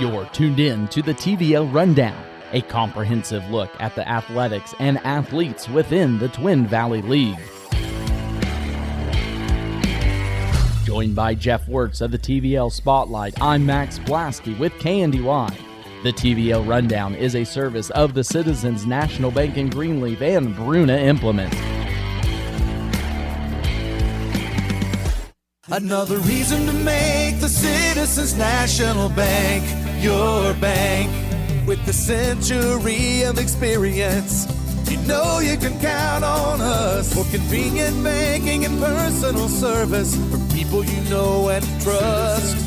You're tuned in to the TVL Rundown, a comprehensive look at the athletics and athletes within the Twin Valley League. Joined by Jeff Wurtz of the TVL Spotlight, I'm Max Blaske with KNDY. The TVL Rundown is a service of the Citizens National Bank in Greenleaf and Bruna Implement. Another reason to make the Citizens National Bank your bank. With the century of experience, you know you can count on us for convenient banking and personal service for people you know and trust.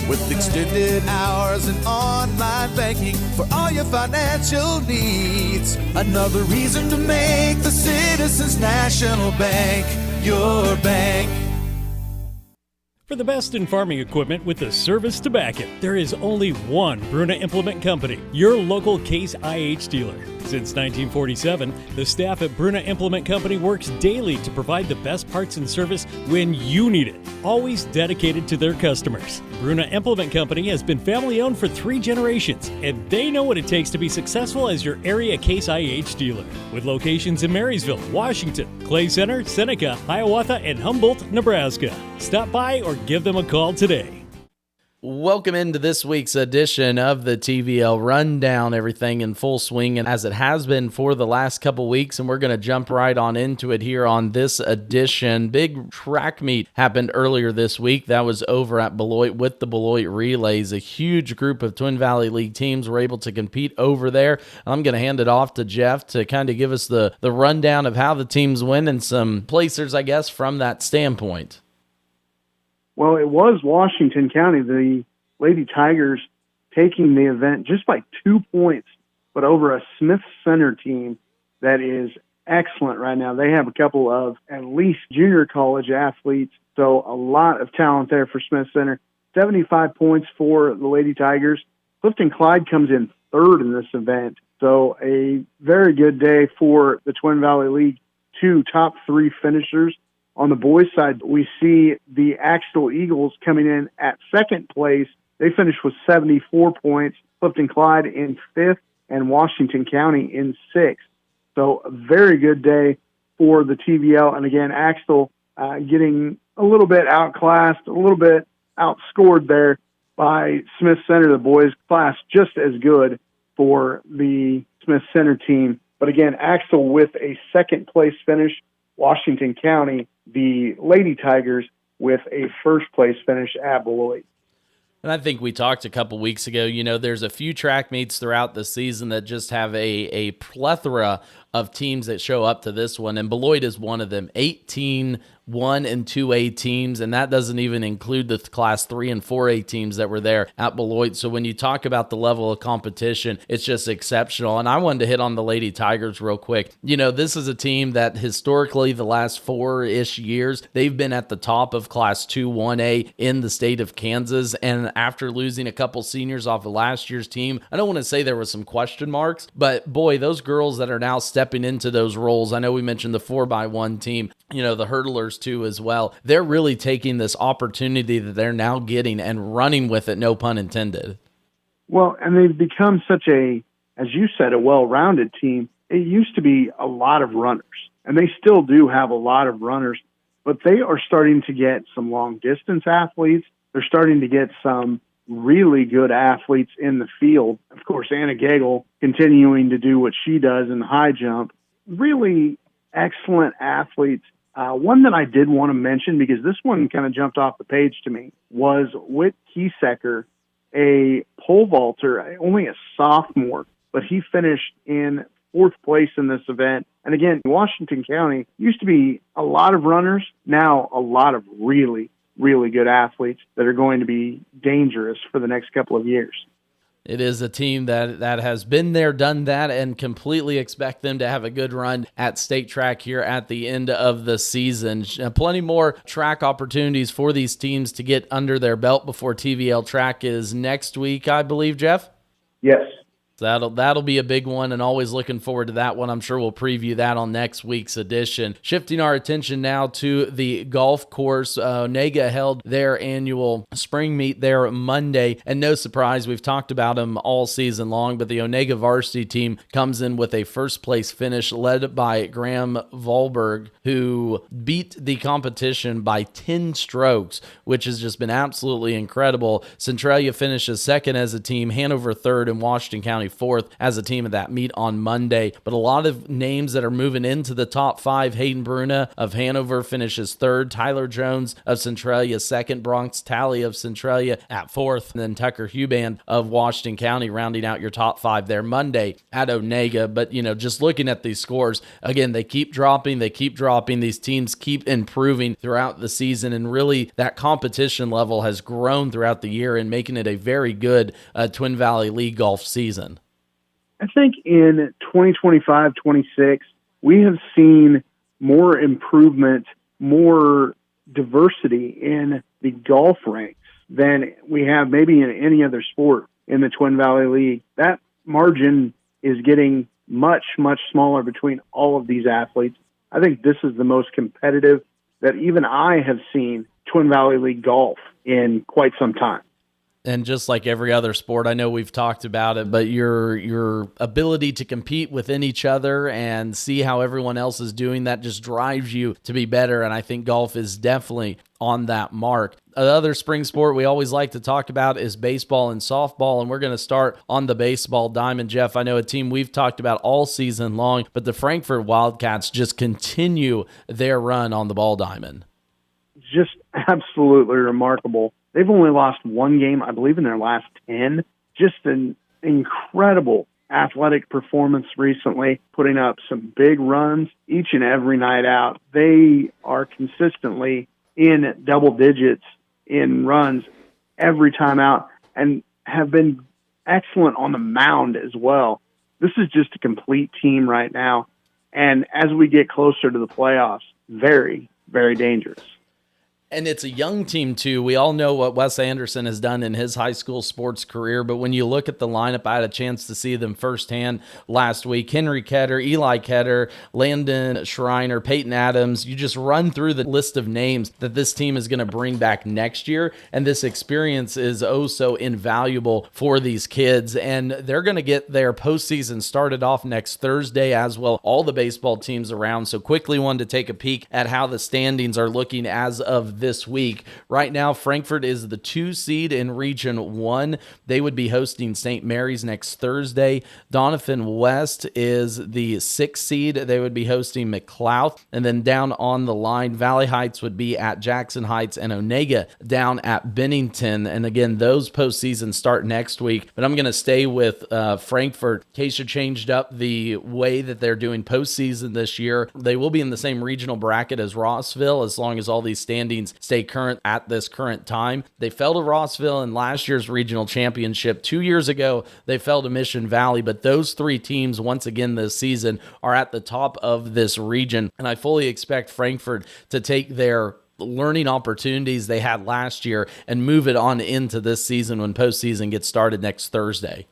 With extended hours and online banking for all your financial needs. Another reason to make the Citizens National Bank your bank. For the best in farming equipment with the service to back it, there is only one Bruna Implement Company, your local Case IH dealer. Since 1947, the staff at Bruna Implement Company works daily to provide the best parts and service when you need it, always dedicated to their customers. Bruna Implement Company has been family-owned for 3 generations, and they know what it takes to be successful as your area Case IH dealer. With locations in Marysville, Washington, Clay Center, Seneca, Hiawatha, and Humboldt, Nebraska. Stop by or give them a call today. Welcome into this week's edition of the TVL Rundown, everything in full swing, and as it has been for the last couple weeks, and we're going to jump right on into it here on this edition. Big track meet happened earlier this week. That was over at Beloit with the Beloit Relays. A huge group of Twin Valley League teams were able to compete over there. I'm going to hand it off to Jeff to kind of give us the rundown of how the teams went and some placers, I guess, from that standpoint. Well, it was Washington County, the Lady Tigers, taking the event just by 2 points, but over a Smith Center team that is excellent right now. They have a couple of at least junior college athletes, so a lot of talent there for Smith Center. 75 points for the Lady Tigers. Clifton Clyde comes in third in this event, so a very good day for the Twin Valley League. 2 top 3 finishers. On the boys' side, we see the Axtell Eagles coming in at second place. They finished with 74 points. Clifton Clyde in 5th and Washington County in 6th. So a very good day for the TVL. And again, Axtell getting a little bit outclassed, a little bit outscored there by Smith Center. The boys' class just as good for the Smith Center team. But again, Axtell with a second place finish. Washington County, the Lady Tigers, with a first-place finish at Beloit. And I think we talked a couple weeks ago, there's a few track meets throughout the season that just have a plethora of teams that show up to this one, and Beloit is one of them. 18 1 and 2A teams, and that doesn't even include the Class 3 and 4A teams that were there at Beloit. So when you talk about the level of competition, it's just exceptional. And I wanted to hit on the Lady Tigers real quick. This is a team that historically the last 4-ish years, they've been at the top of Class 2 1A in the state of Kansas. And after losing a couple seniors off of last year's team, I don't want to say there was some question marks, but boy, those girls that are now stepping into those roles, I know we mentioned the 4x1 team, the hurdlers too as well. They're really taking this opportunity that they're now getting and running with it, no pun intended. Well, and they've become such a, as you said, a well-rounded team. It used to be a lot of runners, and they still do have a lot of runners, but they are starting to get some long-distance athletes. They're starting to get some really good athletes in the field. Of course, Anna Gagel continuing to do what she does in the high jump. Really excellent athletes. One that I did want to mention, because this one kind of jumped off the page to me, was Whit Kiesecker, a pole vaulter, only a sophomore, but he finished in 4th place in this event. And again, Washington County used to be a lot of runners, now a lot of really, really good athletes that are going to be dangerous for the next couple of years. It is a team that has been there, done that, and completely expect them to have a good run at state track here at the end of the season. Plenty more track opportunities for these teams to get under their belt before TVL track is next week, I believe, Jeff? Yes. That'll be a big one, and always looking forward to that one. I'm sure we'll preview that on next week's edition. Shifting our attention now to the golf course. Onega held their annual spring meet there Monday, and no surprise, we've talked about them all season long, but the Onega varsity team comes in with a first-place finish led by Graham Volberg, who beat the competition by 10 strokes, which has just been absolutely incredible. Centralia finishes second as a team, Hanover third, and Washington County fourth as a team of that meet on Monday. But a lot of names that are moving into the top five. Hayden Bruna of Hanover finishes third, Tyler Jones of Centralia second, Bronx Talley of Centralia at fourth, and then Tucker Huban of Washington County rounding out your top five there Monday at Onega. But, just looking at these scores, again, they keep dropping. These teams keep improving throughout the season, and really that competition level has grown throughout the year and making it a very good Twin Valley League golf season. I think in 2025-26, we have seen more improvement, more diversity in the golf ranks than we have maybe in any other sport in the Twin Valley League. That margin is getting much, much smaller between all of these athletes. I think this is the most competitive that even I have seen Twin Valley League golf in quite some time. And just like every other sport, I know we've talked about it, but your ability to compete within each other and see how everyone else is doing, that just drives you to be better. And I think golf is definitely on that mark. Another spring sport we always like to talk about is baseball and softball, and we're going to start on the baseball diamond. Jeff, I know a team we've talked about all season long, but the Frankfort Wildcats just continue their run on the ball diamond. Just absolutely remarkable. They've only lost one game, I believe, in their last 10. Just an incredible athletic performance recently, putting up some big runs each and every night out. They are consistently in double digits in runs every time out and have been excellent on the mound as well. This is just a complete team right now. And as we get closer to the playoffs, very, very dangerous. And it's a young team, too. We all know what Wes Anderson has done in his high school sports career, but when you look at the lineup, I had a chance to see them firsthand last week. Henry Ketter, Eli Ketter, Landon Schreiner, Peyton Adams. You just run through the list of names that this team is going to bring back next year, and this experience is oh so invaluable for these kids, and they're going to get their postseason started off next Thursday as well. All the baseball teams around, so quickly wanted to take a peek at how the standings are looking as of this week. Right now, Frankfort is the 2 seed in Region 1. They would be hosting St. Mary's next Thursday. Donovan West is the 6th seed. They would be hosting McLeod. And then down on the line, Valley Heights would be at Jackson Heights and Onega down at Bennington. And again, those postseasons start next week. But I'm going to stay with Frankfort. Keisha changed up the way that they're doing postseason this year. They will be in the same regional bracket as Rossville as long as all these standings stay current at this current time. They fell to Rossville in last year's regional championship. 2 years ago, they fell to Mission Valley, but those three teams once again this season are at the top of this region. And I fully expect Frankfort to take their learning opportunities they had last year and move it on into this season when postseason gets started next Thursday.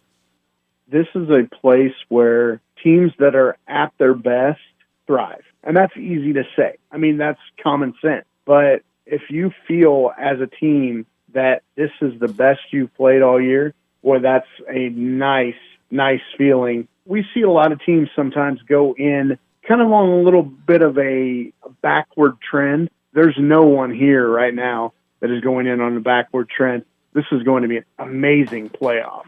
This is a place where teams that are at their best thrive. And that's easy to say. I mean, that's common sense. But if you feel as a team that this is the best you've played all year, boy, that's a nice feeling. We see a lot of teams sometimes go in kind of on a little bit of a backward trend. There's no one here right now that is going in on a backward trend. This is going to be an amazing playoff.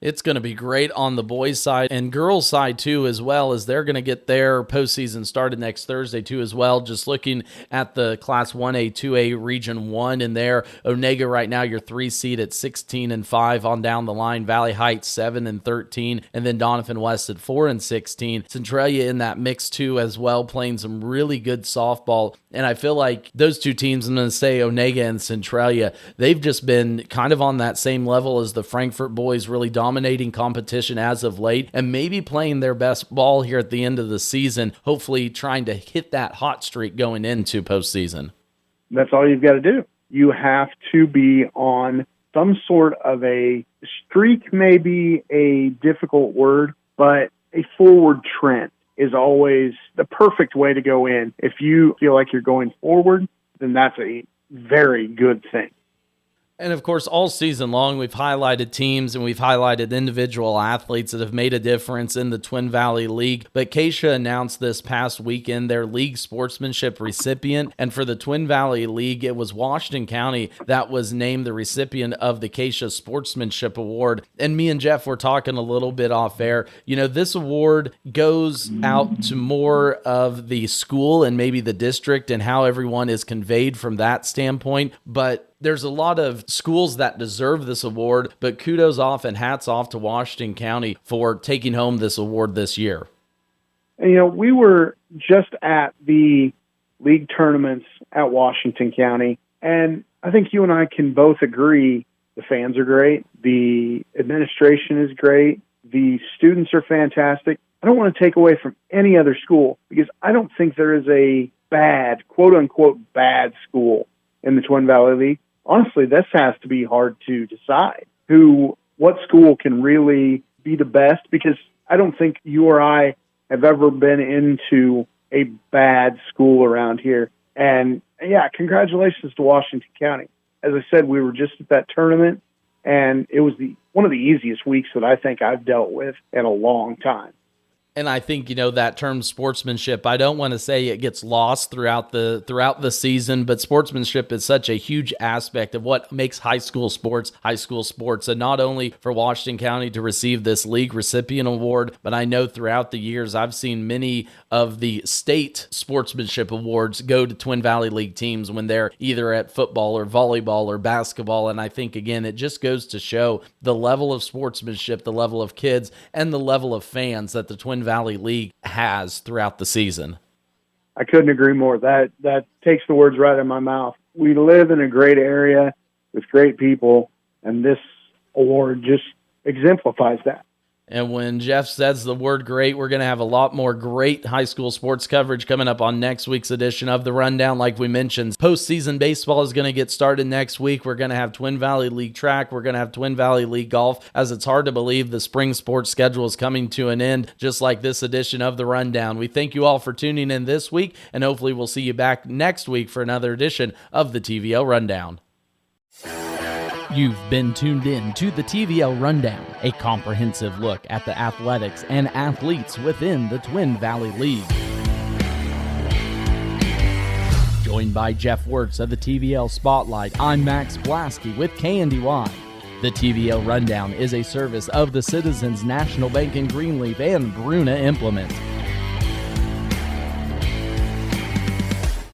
It's going to be great on the boys' side and girls' side, too, as well, as they're going to get their postseason started next Thursday, too, as well. Just looking at the Class 1A, 2A, Region 1 in there. Onega right now, your 3 seed at 16-5 on down the line. Valley Heights, 7-13, and then Donovan West at 4-16. Centralia in that mix, too, as well, playing some really good softball. And I feel like those two teams, I'm going to say Onega and Centralia, they've just been kind of on that same level as the Frankfort boys, really dominating competition as of late and maybe playing their best ball here at the end of the season, hopefully trying to hit that hot streak going into postseason. That's all you've got to do. You have to be on some sort of a streak, may be a difficult word, but a forward trend is always the perfect way to go in. If you feel like you're going forward, then that's a very good thing. And of course, all season long, we've highlighted teams and we've highlighted individual athletes that have made a difference in the Twin Valley League. But Keisha announced this past weekend their league sportsmanship recipient. And for the Twin Valley League, it was Washington County that was named the recipient of the Keisha Sportsmanship Award. And me and Jeff were talking a little bit off air. You know, this award goes out to more of the school and maybe the district and how everyone is conveyed from that standpoint. But there's a lot of schools that deserve this award, but kudos off and hats off to Washington County for taking home this award this year. And, you know, we were just at the league tournaments at Washington County, and I think you and I can both agree the fans are great, the administration is great, the students are fantastic. I don't want to take away from any other school because I don't think there is a bad, quote-unquote, bad school in the Twin Valley League. Honestly, this has to be hard to decide what school can really be the best, because I don't think you or I have ever been into a bad school around here. And yeah, congratulations to Washington County. As I said, we were just at that tournament, and it was one of the easiest weeks that I think I've dealt with in a long time. And I think, you know, that term sportsmanship, I don't want to say it gets lost throughout the season, but sportsmanship is such a huge aspect of what makes high school sports. And not only for Washington County to receive this league recipient award, but I know throughout the years I've seen many of the state sportsmanship awards go to Twin Valley League teams when they're either at football or volleyball or basketball. And I think, again, it just goes to show the level of sportsmanship, the level of kids, and the level of fans that the Twin Valley League has throughout the season. I couldn't agree more. That takes the words right out of my mouth. We live in a great area with great people, and this award just exemplifies that. And when Jeff says the word great, we're going to have a lot more great high school sports coverage coming up on next week's edition of The Rundown. Like we mentioned, postseason baseball is going to get started next week. We're going to have Twin Valley League track. We're going to have Twin Valley League golf, as it's hard to believe the spring sports schedule is coming to an end, just like this edition of The Rundown. We thank you all for tuning in this week, and hopefully we'll see you back next week for another edition of the TVL Rundown. You've been tuned in to the TVL Rundown, a comprehensive look at the athletics and athletes within the Twin Valley League. Joined by Jeff Wurtz of the TVL Spotlight, I'm Max Blaske with KNDY. The TVL Rundown is a service of the Citizens National Bank in Greenleaf and Bruna Implement.